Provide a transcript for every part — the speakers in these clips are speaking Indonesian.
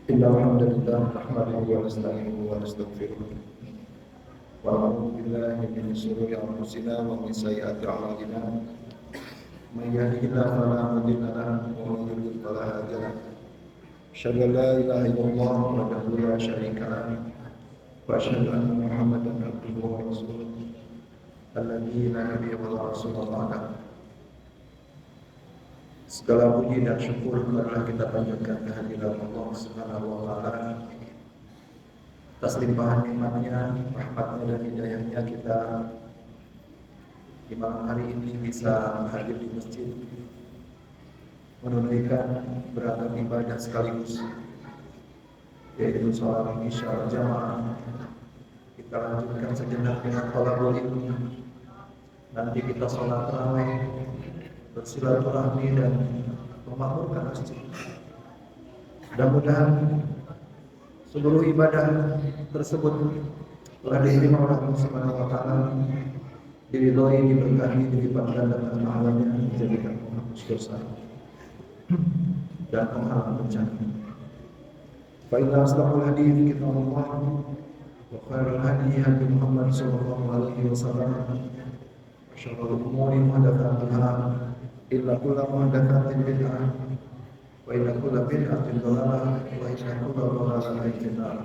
إن الحمد لله نحمده ونستعينه ونستغفره ونعوذ بالله من شرور أنفسنا ومن سيئات أعمالنا من يهده الله فلا مضل له ومن يضلل فلا هادي له أشهد أن لا إله إلا الله وحده لا شريك له وأشهد أن محمدا عبده ورسوله الذي لا نبي ولا رسول بعده. Segala puji dan syukur marilah kita panjatkan kehadiran Allah Subhanahu wa taala. Atas limpahan nikmatnya, rahmatnya dan hidayahnya kita di malam hari ini bisa hadir di masjid menunaikan beragam ibadah sekaligus, yaitu sholat isya jamaah. Kita lanjutkan sejenak dengan thalabul ilmi. Nanti kita sholat tarawih, bersilaturahmi dan memakmurkan masjid. Mudah-mudahan seluruh ibadah tersebut telah diterima oleh Allah Subhanahu wa taala, diridhoi, diberkahi, dilipat gandakan pahalanya, dijadikan penghapus dosa dan penghalang bencana. Fa inna asdaqal hadits kitabullah wa khairul hadi hadi Muhammad sallallahu alaihi wasallam. Syarrul umuri muhdatsatuha illa kullu muhdatsatin bid'ah wa inna kulla bid'atin dhalalah wa inna kulla dhalalatin finnar.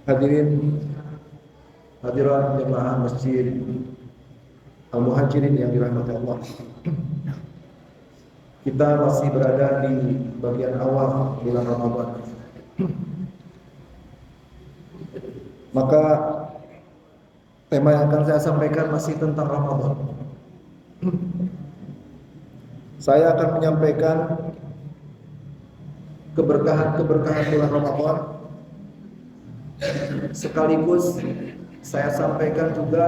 Hadirin hadirat jemaah Masjid Al-Muhajirin yang dirahmati Allah. Kita masih berada di bagian awal bulan Ramadan. Maka tema yang akan saya sampaikan masih tentang Ramadan. Saya akan menyampaikan keberkahan-keberkahan bulan Ramadan. Sekaligus saya sampaikan juga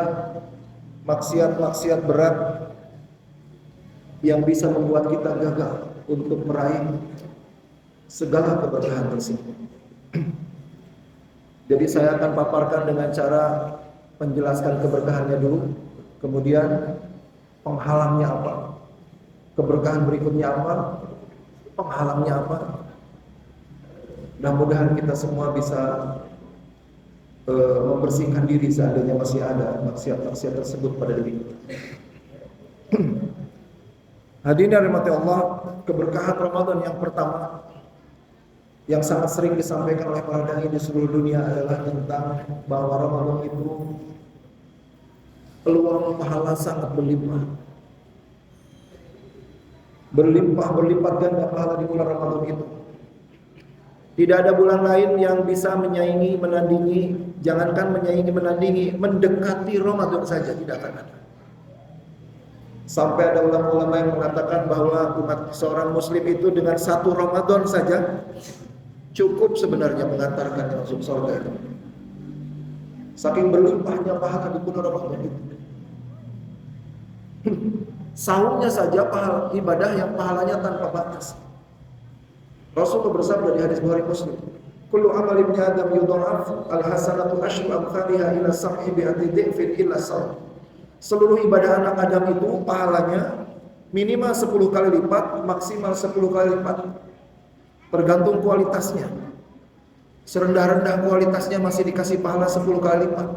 maksiat-maksiat berat yang bisa membuat kita gagal untuk meraih segala keberkahan tersebut. Jadi saya akan paparkan dengan cara menjelaskan keberkahannya dulu, kemudian penghalangnya apa, keberkahan berikutnya apa, penghalangnya apa. Mudah-mudahan kita semua bisa membersihkan diri seandainya masih ada maksiat-maksiat tersebut pada diri kita. Hadirin yang dirahmati Allah, keberkahan Ramadan yang pertama yang sangat sering disampaikan oleh para dai di seluruh dunia adalah tentang bahwa Ramadan itu peluang pahala sangat berlimpah. Berlimpah ganda pahala di bulan Ramadan itu. Tidak ada bulan lain yang bisa menyaingi, menandingi, jangankan menyaingi, menandingi, mendekati Ramadan saja tidak akan ada. Sampai ada ulama-ulama yang mengatakan bahwa umat seorang muslim itu dengan satu Ramadan saja cukup sebenarnya mengantarkannya masuk surga itu. Saking berlimpahnya pahala di bulan Ramadan itu. Saumnya saja pahala ibadah yang pahalanya tanpa batas. Rasulullah bersabda di hadis Bukhari Muslim, "Kullu amali ibni Adam yudha'af al-hasanatu asyru amsalha ila sab'i bi'ati dhifin illa shaum." Seluruh ibadah anak Adam itu pahalanya minimal 10 kali lipat, maksimal 10 kali lipat. Tergantung kualitasnya. Serendah-rendah kualitasnya masih dikasih pahala 10 kali lipat.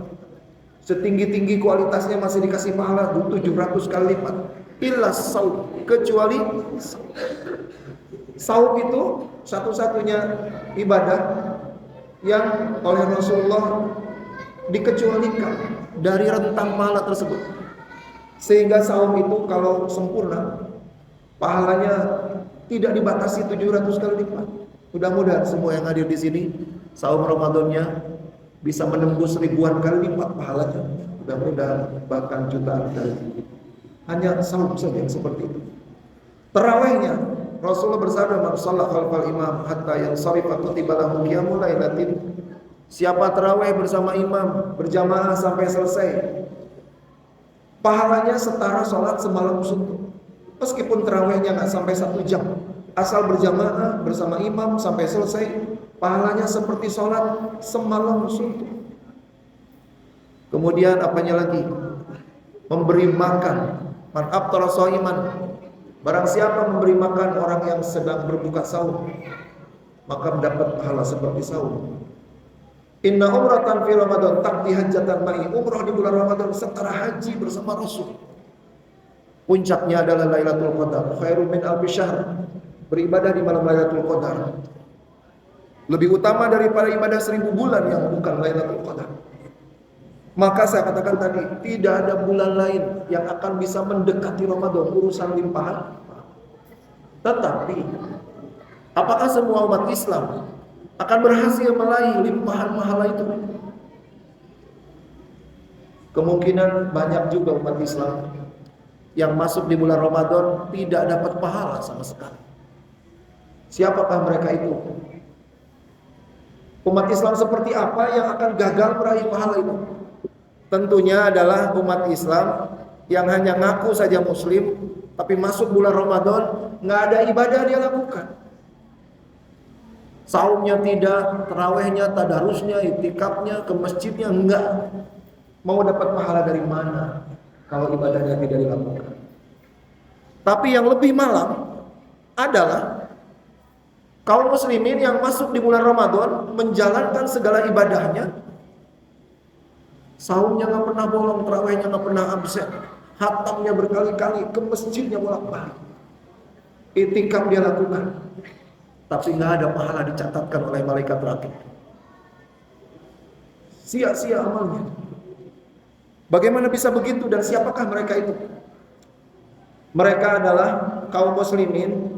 Setinggi-tinggi kualitasnya masih dikasih pahala 700 kali lipat. Illa saum, kecuali saum itu satu-satunya ibadah yang oleh Rasulullah dikecualikan dari rentang pahala tersebut. Sehingga saum itu kalau sempurna pahalanya tidak dibatasi 700 kali lipat. Mudah-mudahan semua yang hadir di sini saum Ramadannya bisa menembus ribuan kali lipat pahalanya. Mudah-mudahan bahkan jutaan kali. Hanya saum saja yang seperti itu. Tarawihnya Rasulullah bersabda, "Man shalla khalfal imam hatta yansarifa kutiba lahu qiyamul lailatin." Siapa tarawih bersama imam berjamaah sampai selesai, pahalanya setara sholat semalam suntuk. Meskipun tarawihnya nggak sampai 1 jam, asal berjamaah bersama imam sampai selesai, pahalanya seperti sholat semalam suntuk. Kemudian apanya lagi? Memberi makan. Man aftara shaiman, barang siapa memberi makan orang yang sedang berbuka sahur, maka mendapat pahala seperti saum. Inna umratan fi Ramadan taqdi hajjatan ma'i. Umrah di bulan Ramadan setara haji bersama Rasul. Puncaknya adalah Lailatul Qadar, khairum min alfi syahr. Beribadah di malam Lailatul Qadar lebih utama daripada ibadah 1000 bulan yang bukan Lailatul Qadar. Maka saya katakan tadi, tidak ada bulan lain yang akan bisa mendekati Ramadan urusan limpahan. Tetapi apakah semua umat Islam akan berhasil meraih limpahan pahala itu? Kemungkinan banyak juga umat Islam yang masuk di bulan Ramadan tidak dapat pahala sama sekali. Siapakah mereka itu? Umat Islam seperti apa yang akan gagal meraih pahala itu? Tentunya adalah umat Islam yang hanya ngaku saja muslim, tapi masuk bulan Ramadan nggak ada ibadah dia lakukan. Saumnya tidak, tarawehnya, tadarusnya, itikafnya, ke masjidnya enggak. Mau dapat pahala dari mana kalau ibadahnya tidak dilakukan? Tapi yang lebih malam adalah kaum muslimin yang masuk di bulan Ramadan menjalankan segala ibadahnya. Saumnya nggak pernah bolong, tarawehnya nggak pernah absen, hatamnya berkali-kali, ke masjidnya bolak-balik, itikaf dia lakukan, tapi nggak ada pahala dicatatkan oleh malaikat rakib. Sia-sia amalnya. Bagaimana bisa begitu dan siapakah mereka itu? Mereka adalah kaum muslimin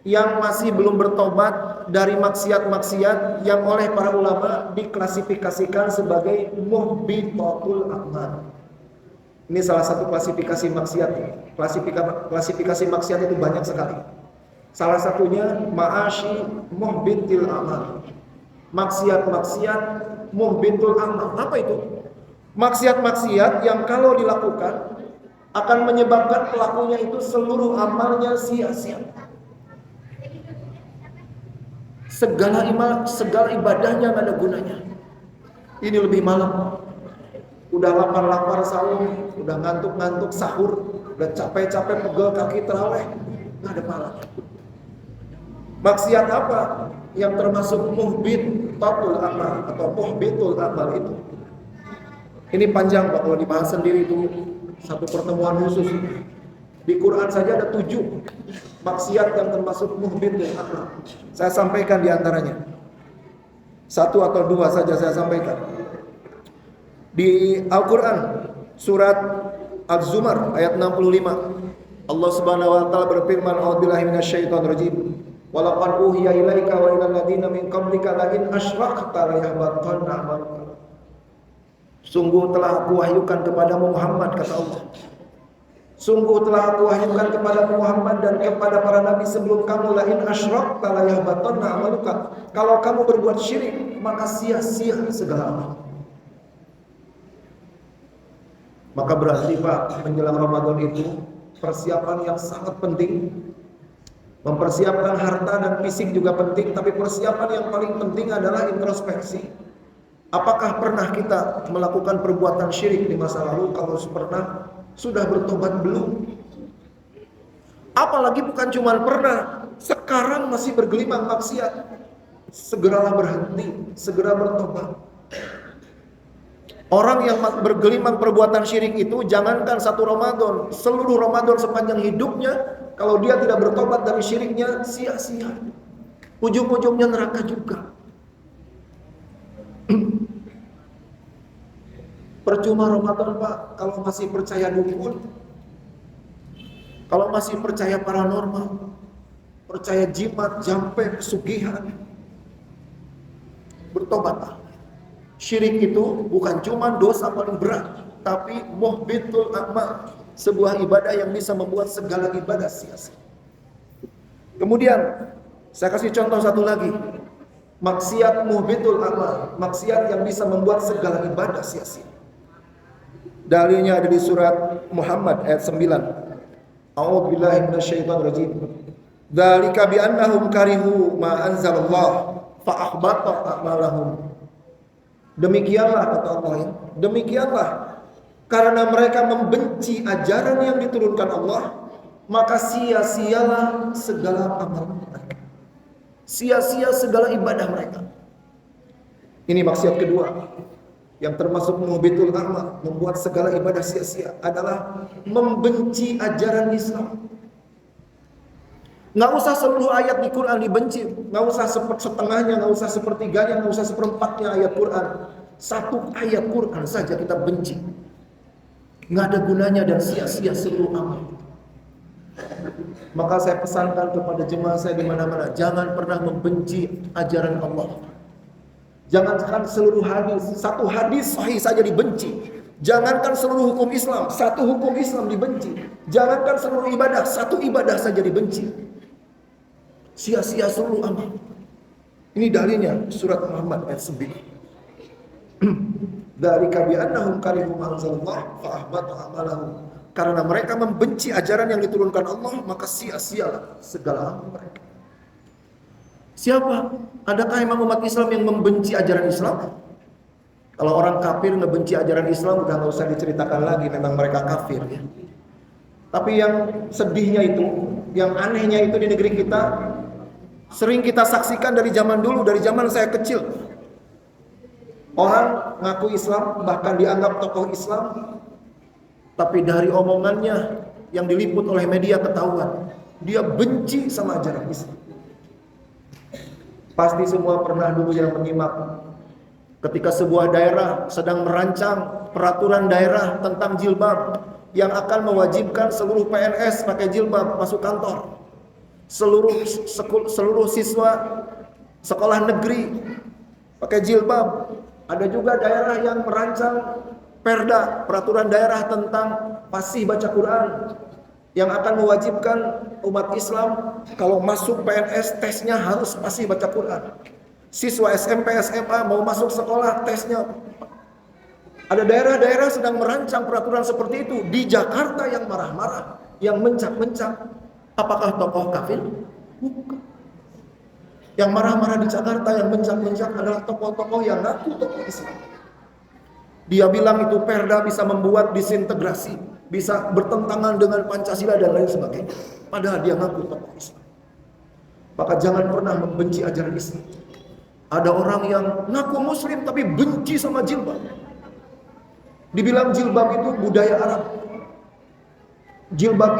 yang masih belum bertobat dari maksiat-maksiat yang oleh para ulama diklasifikasikan sebagai muhbitatul a'mal. Ini salah satu klasifikasi maksiat. Klasifikasi maksiat itu banyak sekali. Salah satunya ma'ashi muhbitil a'mal. Maksiat-maksiat muhbitul a'mal. Apa itu? Maksiat-maksiat yang kalau dilakukan akan menyebabkan pelakunya itu seluruh amalnya sia-sia. Segala ibadahnya nggak ada gunanya. Ini lebih malam, udah lapar-lapar sahur, udah ngantuk-ngantuk sahur, udah capek-capek pegel kaki terawih, nggak ada pahala. Maksiat apa yang termasuk muhbitatul amal atau muhbitul amal itu? Ini panjang Pak, kalau dibahas sendiri itu satu pertemuan khusus. Di Quran saja ada 7 maksiat yang termasuk muhbitul amal. Saya sampaikan di antaranya. 1 atau 2 saja saya sampaikan. Di Al-Quran surat Az-Zumar ayat 65, Allah Subhanahu wa taala berfirman, "A'udzubillahi minasyaitonir rajim. Wa laqad uhiya ilaika wa ilal ladzina min qablika la in asyrakta la yahbatanna 'amaluka." Sungguh telah aku wahyukan kepadamu Muhammad, kata Allah. Sungguh telah aku wahyukan kepada Muhammad dan kepada para nabi sebelum kamu, la in asyrakta la yahbatanna 'amaluka. Kalau kamu berbuat syirik, maka sia-sia segala amal. Maka berarti Pak, menjelang Ramadan itu persiapan yang sangat penting. Mempersiapkan harta dan fisik juga penting, tapi persiapan yang paling penting adalah introspeksi. Apakah pernah kita melakukan perbuatan syirik di masa lalu? Kalau pernah, sudah bertobat belum? Apalagi bukan cuma pernah, sekarang masih bergelimang maksiat. Segeralah berhenti, segera bertobat. Orang yang bergelimang perbuatan syirik itu, jangankan 1 Ramadan, seluruh Ramadan sepanjang hidupnya, kalau dia tidak bertobat dari syiriknya, sia-sia. Ujung-ujungnya neraka juga. Percuma Ramadan Pak, kalau masih percaya dukun, kalau masih percaya paranormal, percaya jimat, jampe, pesugihan. Bertobatlah. Syirik itu bukan cuma dosa paling berat, tapi muhbitul amal, sebuah ibadah yang bisa membuat segala ibadah sia-sia. Kemudian saya kasih contoh satu lagi. Maksiat muhbitul amal, maksiat yang bisa membuat segala ibadah sia-sia. Dalilnya ada di surat Muhammad ayat 9. A'udzubillahi minasyaitonir rajim. Dzalika bi annahum karihu ma anzalallah fa ahbata a'malahum. Demikianlah kata Allah ya. Demikianlah karena mereka membenci ajaran yang diturunkan Allah, maka sia-sialah segala amal mereka. sia-sia segala ibadah mereka. Ini maksiat kedua yang termasuk muhbitul amal, membuat segala ibadah sia-sia, adalah membenci ajaran Islam. Nggak usah seluruh ayat di Quran dibenci, nggak usah setengahnya, nggak usah sepertiganya, nggak usah seperempatnya ayat Quran. Satu ayat Quran saja kita benci, nggak ada gunanya dan sia-sia seluruh amal. Maka saya pesankan kepada jemaah saya di mana-mana, jangan pernah membenci ajaran Allah. Jangankan seluruh hadis, satu hadis sahih saja dibenci. Jangankan seluruh hukum Islam, satu hukum Islam dibenci. Jangankan seluruh ibadah, satu ibadah saja dibenci. Sia-sia seluruh amal. Ini dalilnya surat Muhammad ayat 9. Dari kabi'annahum karihu ma'anzalallah fa'ahbatu amalahum. Karena mereka membenci ajaran yang diturunkan Allah, maka sia-sialah segala amal mereka. Siapa? Adakah emang umat Islam yang membenci ajaran Islam? Kalau orang kafir ngebenci ajaran Islam, udah nggak usah diceritakan lagi, memang mereka kafir ya. Tapi yang sedihnya itu, yang anehnya itu di negeri kita, sering kita saksikan dari zaman dulu, dari zaman saya kecil. Orang ngaku Islam, bahkan dianggap tokoh Islam, tapi dari omongannya yang diliput oleh media ketahuan, dia benci sama ajaran Islam. Pasti semua pernah dulu yang menyimak ketika sebuah daerah sedang merancang peraturan daerah tentang jilbab yang akan mewajibkan seluruh PNS pakai jilbab masuk kantor. Seluruh siswa sekolah negeri pakai jilbab. Ada juga daerah yang merancang perda, peraturan daerah tentang fasih baca Quran, yang akan mewajibkan umat Islam kalau masuk PNS tesnya harus fasih baca Quran. Siswa SMP, SMA mau masuk sekolah tesnya. Ada daerah-daerah sedang merancang peraturan seperti itu. Di Jakarta yang marah-marah, yang mencak-mencak. Apakah tokoh kafir? Bukan. Yang marah-marah di Jakarta, yang mencak-mencak adalah tokoh-tokoh yang ngaku tokoh Islam. Dia bilang itu perda bisa membuat disintegrasi, bisa bertentangan dengan Pancasila dan lain sebagainya. Padahal dia ngaku tokoh Islam. Maka jangan pernah membenci ajaran Islam. Ada orang yang ngaku Muslim tapi benci sama jilbab. Dibilang jilbab itu budaya Arab. Jilbab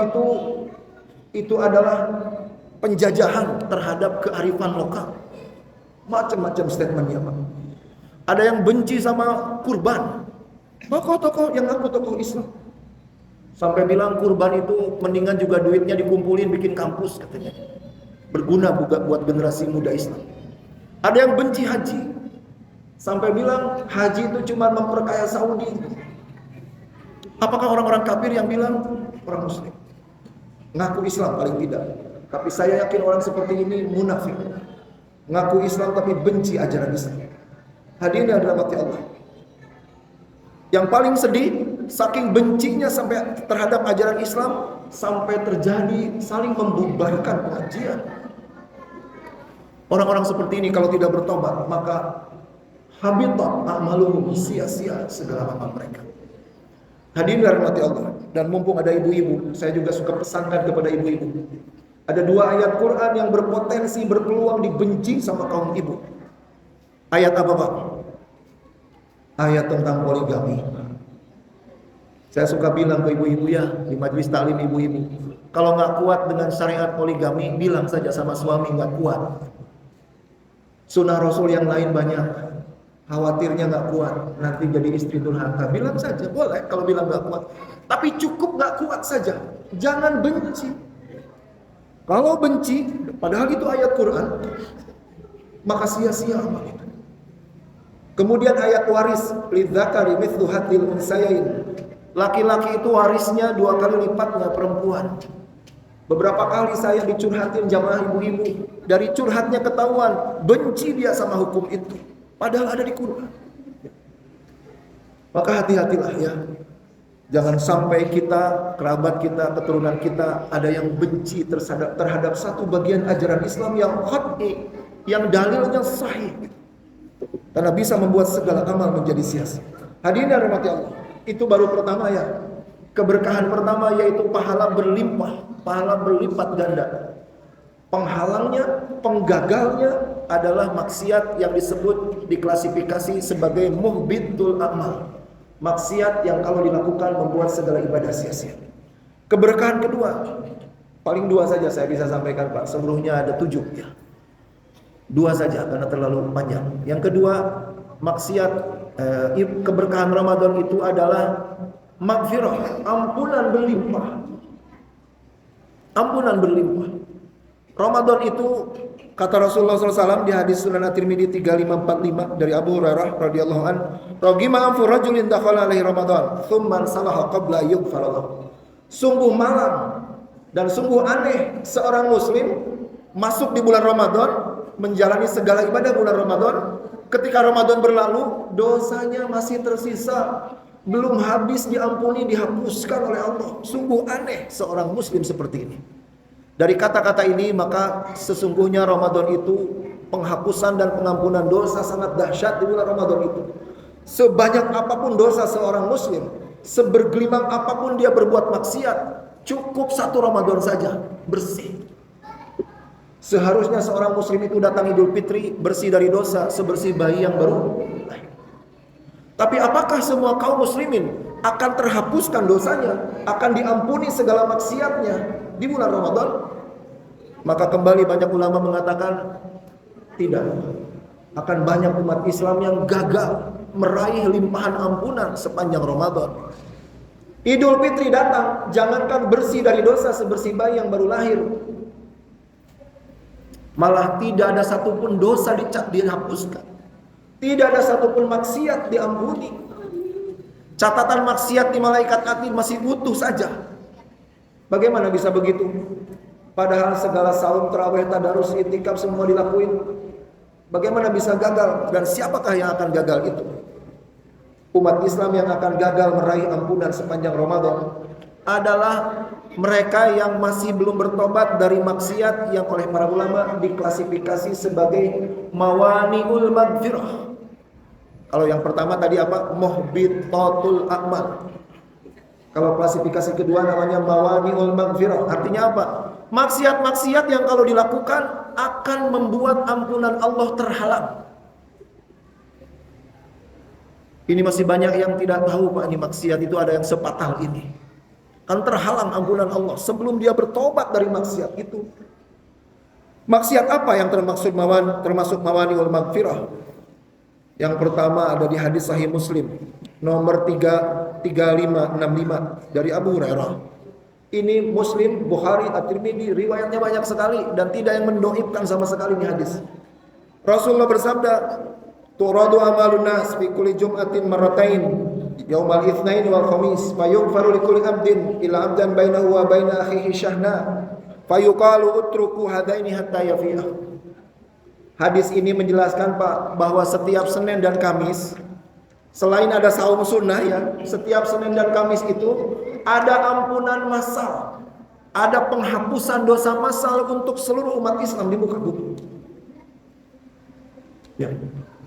itu adalah penjajahan terhadap kearifan lokal. Macam-macam statementnya, Pak. Ada yang benci sama kurban. Tokoh-tokoh yang ngaku tokoh Islam. Sampai bilang kurban itu mendingan juga duitnya dikumpulin bikin kampus katanya. Berguna buat generasi muda Islam. Ada yang benci haji. Sampai bilang haji itu cuma memperkaya Saudi. Apakah orang-orang kafir yang bilang orang Muslim? Ngaku Islam paling tidak. Tapi saya yakin orang seperti ini munafik. Ngaku Islam tapi benci ajaran Islam. Hadirin yang dirahmati Allah. Yang paling sedih, saking bencinya sampai terhadap ajaran Islam, sampai terjadi saling membubarkan pengajian. Orang-orang seperti ini kalau tidak bertobat, maka habitat a'maluhum, sia-sia segala amal mereka. Hadirin yang dirahmati Allah. Dan mumpung ada ibu-ibu, saya juga suka pesankan kepada ibu-ibu. Ada dua ayat Quran yang berpotensi berpeluang dibenci sama kaum ibu. Ayat apa, Pak? Ayat tentang poligami. Saya suka bilang ke ibu-ibu ya, di majelis taklim ibu-ibu, kalau nggak kuat dengan syariat poligami, bilang saja sama suami nggak kuat. Sunnah Rasul yang lain banyak. Khawatirnya nggak kuat, nanti jadi istri durhaka. Bilang saja, boleh kalau bilang nggak kuat. Tapi cukup nggak kuat saja. Jangan benci. Kalau benci, padahal itu ayat Quran, maka sia-sia amal itu. Kemudian ayat waris, lidzakari mithlu hadil unsayain. Laki-laki itu warisnya 2 kali lipatnya perempuan. Beberapa kali saya dicurhatin jamaah ibu-ibu, dari curhatnya ketahuan benci dia sama hukum itu, padahal ada di Quran. Maka hati-hatilah ya. Jangan sampai kita, kerabat kita, keturunan kita ada yang benci terhadap satu bagian ajaran Islam yang qat'i, yang dalilnya sahih. Karena bisa membuat segala amal menjadi sia-sia. Hadirin yang dirahmati Allah, itu baru pertama ya. Keberkahan pertama yaitu pahala berlimpah, pahala berlipat ganda. Penghalangnya, penggagalnya adalah maksiat yang disebut diklasifikasi sebagai muhbitul amal. Maksiat yang kalau dilakukan membuat segala ibadah sia-sia. Keberkahan kedua, paling 2 saja saya bisa sampaikan Pak. Seluruhnya ada 7 ya. 2 saja karena terlalu panjang. Yang kedua, maksiat keberkahan Ramadan itu adalah maghfirah, ampunan berlimpah. Ampunan berlimpah. Ramadan itu kata Rasulullah SAW di hadis Sunan At-Tirmidzi 3545 dari Abu Hurairah radhiyallahu an, "Ragima anfu rajulin dakhala alaihi Ramadan, tsumma salaha qabla yughfar lahu." Sungguh malang dan sungguh aneh seorang muslim masuk di bulan Ramadan, menjalani segala ibadah bulan Ramadan, ketika Ramadan berlalu dosanya masih tersisa, belum habis diampuni, dihapuskan oleh Allah. Sungguh aneh seorang muslim seperti ini. Dari kata-kata ini maka sesungguhnya Ramadan itu penghapusan dan pengampunan dosa sangat dahsyat di bulan Ramadan itu. Sebanyak apapun dosa seorang muslim, sebergelimang apapun dia berbuat maksiat, cukup 1 Ramadan saja bersih. Seharusnya seorang muslim itu datang Idul Fitri bersih dari dosa sebersih bayi yang baru lahir. Tapi apakah semua kaum muslimin akan terhapuskan dosanya, akan diampuni segala maksiatnya di bulan Ramadan? Maka kembali banyak ulama mengatakan tidak. Akan banyak umat Islam yang gagal meraih limpahan ampunan sepanjang Ramadan. Idul Fitri datang, jangankan bersih dari dosa sebersih bayi yang baru lahir, malah tidak ada satupun dosa dihapuskan. Tidak ada satupun maksiat diampuni. Catatan maksiat di malaikat hati masih utuh saja. Bagaimana bisa begitu? Padahal segala saum, tarawih, tadarus, i'tikaf semua dilakuin. Bagaimana bisa gagal? Dan siapakah yang akan gagal itu? Umat Islam yang akan gagal meraih ampunan sepanjang Ramadan adalah mereka yang masih belum bertobat dari maksiat yang oleh para ulama diklasifikasi sebagai mawani'ul maghfirah. Kalau yang pertama tadi apa? Muhbitatul a'mal. Kalau klasifikasi kedua namanya mawani'ul maghfirah. Artinya apa? Maksiat-maksiat yang kalau dilakukan akan membuat ampunan Allah terhalang. Ini masih banyak yang tidak tahu Pak, ini maksiat itu ada yang sepatal ini. Kan terhalang ampunan Allah sebelum dia bertobat dari maksiat itu. Maksiat apa yang termasuk mawani'ul maghfirah? Yang pertama ada di hadis Sahih Muslim nomor 3565 dari Abu Hurairah. Ini Muslim, Bukhari, At-Tirmidzi, riwayatnya banyak sekali dan tidak yang mendoibkan sama sekali ini hadis. Rasulullah bersabda, "Turadu amalun nas fi kulli jum'atin marratain, yaumal itsnain wal khamis, fayughfaru likulli abdin illa abdan bainahu wa baina akhihi syahna, fayuqalu utruku hadaini hatta yafi'ah." Hadis ini menjelaskan Pak bahwa setiap Senin dan Kamis, selain ada saum sunnah ya, setiap Senin dan Kamis itu ada ampunan massal, ada penghapusan dosa massal untuk seluruh umat Islam di muka bumi. Ya.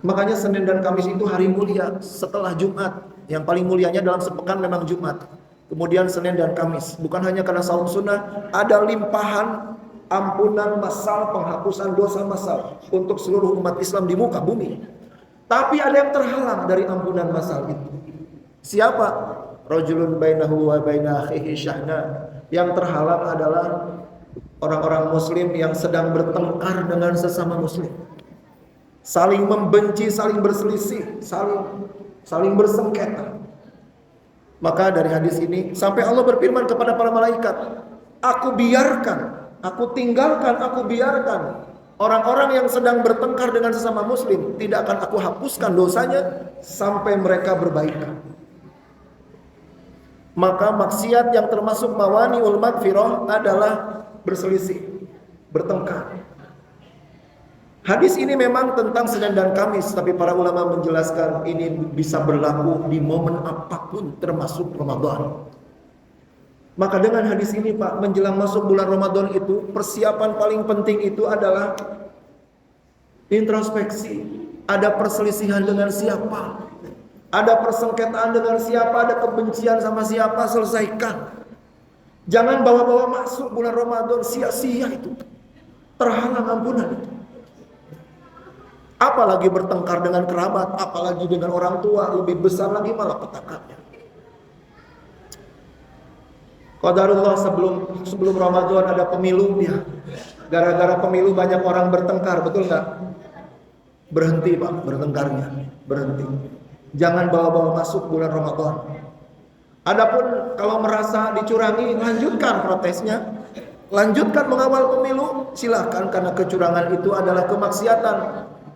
Makanya Senin dan Kamis itu hari mulia setelah Jumat. Yang paling mulianya dalam sepekan memang Jumat. Kemudian Senin dan Kamis. Bukan hanya karena saum sunnah, ada limpahan ampunan massal, penghapusan dosa massal untuk seluruh umat Islam di muka bumi. Tapi ada yang terhalang dari ampunan massal itu. Siapa? Rajulun bainahu wa baina akhihi syahna. Yang terhalang adalah orang-orang muslim yang sedang bertengkar dengan sesama muslim. Saling membenci, saling berselisih, saling bersengketa. Maka dari hadis ini sampai Allah berfirman kepada para malaikat, "Aku biarkan, aku tinggalkan, aku biarkan orang-orang yang sedang bertengkar dengan sesama muslim, tidak akan aku hapuskan dosanya sampai mereka berbaikan." Maka maksiat yang termasuk mawani'ul maghfirah adalah berselisih, bertengkar. Hadis ini memang tentang Senin dan Kamis, tapi para ulama menjelaskan ini bisa berlaku di momen apapun termasuk Ramadan. Maka dengan hadis ini Pak, menjelang masuk bulan Ramadan itu, persiapan paling penting itu adalah introspeksi. Ada perselisihan dengan siapa? Ada persengketaan dengan siapa? Ada kebencian sama siapa? Selesaikan. Jangan bawa-bawa masuk bulan Ramadan sia-sia itu. terhalang ampunan. Apalagi bertengkar dengan kerabat, apalagi dengan orang tua, lebih besar lagi malah petakannya. Qadarullah sebelum Ramadan ada pemilu ya. Gara-gara pemilu banyak orang bertengkar, betul nggak? Berhenti Pak bertengkarnya, berhenti. Jangan bawa-bawa masuk bulan Ramadan. Adapun kalau merasa dicurangi, lanjutkan protesnya, lanjutkan mengawal pemilu, silakan, karena kecurangan itu adalah kemaksiatan.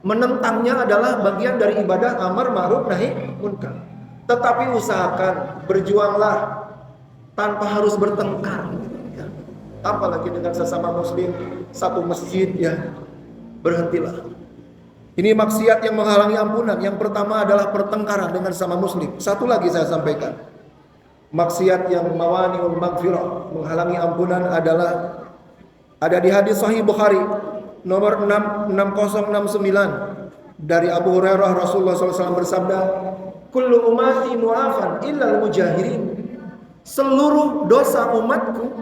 Menentangnya adalah bagian dari ibadah amar ma'ruf nahi munkar. Tetapi usahakan, berjuanglah tanpa harus bertengkar. Ya. Apalagi dengan sesama muslim satu masjid ya. Berhentilah. Ini maksiat yang menghalangi ampunan. Yang pertama adalah pertengkaran dengan sama muslim. Satu lagi saya sampaikan. Maksiat yang mawani'ul maghfirah, menghalangi ampunan adalah ada di hadis Sahih Bukhari nomor 6069 dari Abu Hurairah. Rasulullah SAW bersabda, kullu ummati mu'afan illa al-mujahirin. Seluruh dosa umatku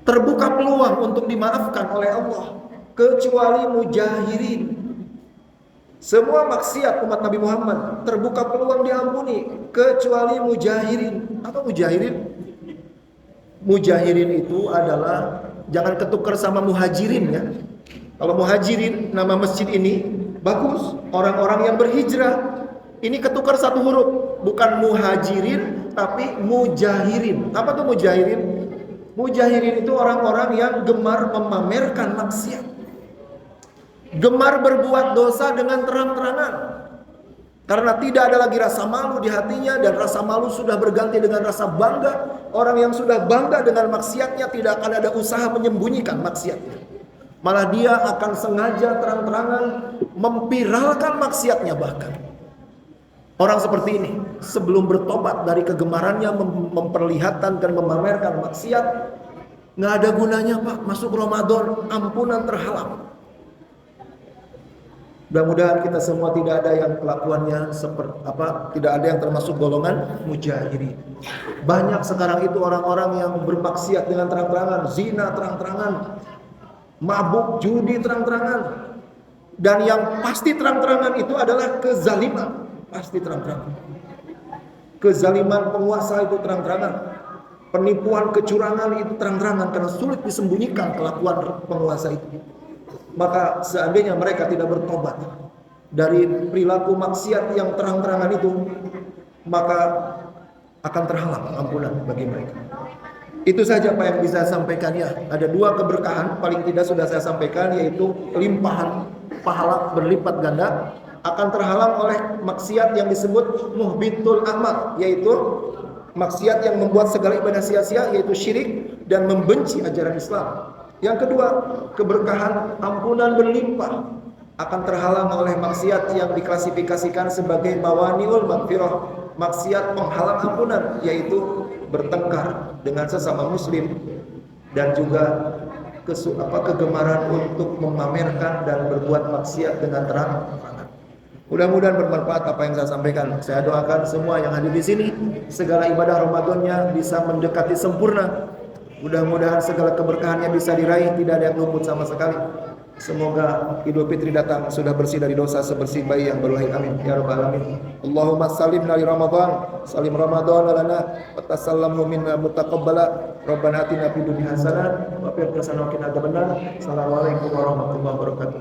terbuka peluang untuk dimaafkan oleh Allah kecuali mujahirin. Semua maksiat umat Nabi Muhammad terbuka peluang diampuni kecuali mujahirin. Apa mujahirin? Mujahirin itu adalah, jangan ketukar sama muhajirin ya. Kalau muhajirin nama masjid ini bagus, orang-orang yang berhijrah. Ini ketukar satu huruf, bukan muhajirin tapi mujahirin. Apa tuh mujahirin? Mujahirin itu orang-orang yang gemar memamerkan maksiat, gemar berbuat dosa dengan terang-terangan, karena tidak ada lagi rasa malu di hatinya, dan rasa malu sudah berganti dengan rasa bangga. Orang yang sudah bangga dengan maksiatnya tidak akan ada usaha menyembunyikan maksiatnya, malah dia akan sengaja terang-terangan memviralkan maksiatnya. Bahkan orang seperti ini sebelum bertobat dari kegemarannya memperlihatkan dan memamerkan maksiat, nggak ada gunanya Pak. Masuk Ramadan ampunan terhalang. Mudah-mudahan kita semua tidak ada yang kelakuannya tidak ada yang termasuk golongan mujahirin. Banyak sekarang itu orang-orang yang bermaksiat dengan terang-terangan, zina terang-terangan, mabuk, judi terang-terangan, dan yang pasti terang-terangan itu adalah kezaliman, pasti terang-terangan. Kezaliman penguasa itu terang-terangan, penipuan, kecurangan itu terang-terangan, karena sulit disembunyikan kelakuan penguasa itu. Maka seandainya mereka tidak bertobat dari perilaku maksiat yang terang-terangan itu, maka akan terhalang ampunan bagi mereka. Itu saja Pak yang bisa saya sampaikan ya. Ada dua keberkahan paling tidak sudah saya sampaikan, yaitu limpahan pahala berlipat ganda akan terhalang oleh maksiat yang disebut muhbitul amal, yaitu maksiat yang membuat segala ibadah sia-sia, yaitu syirik dan membenci ajaran Islam. Yang kedua, keberkahan ampunan berlimpah akan terhalang oleh maksiat yang diklasifikasikan sebagai mawani'ul maghfirah, maksiat penghalang ampunan, yaitu bertengkar dengan sesama muslim dan juga kegemaran untuk memamerkan dan berbuat maksiat dengan terang-terangan. Mudah-mudahan bermanfaat apa yang saya sampaikan. Saya doakan semua yang hadir di sini segala ibadah Ramadannya bisa mendekati sempurna. Mudah-mudahan segala keberkahannya bisa diraih, tidak ada yang luput sama sekali. Semoga Idul Fitri datang sudah bersih dari dosa sebersih bayi yang baru lahir. Amin ya rabbal alamin. Allahumma salimna li Ramadan, salim Ramadan lana wa tasallamhu minna mutaqabbala. Rabbana atina fid dunya hasanah wa fil akhirati hasanah wa qina adzabannar. Assalamualaikum warahmatullahi wabarakatuh.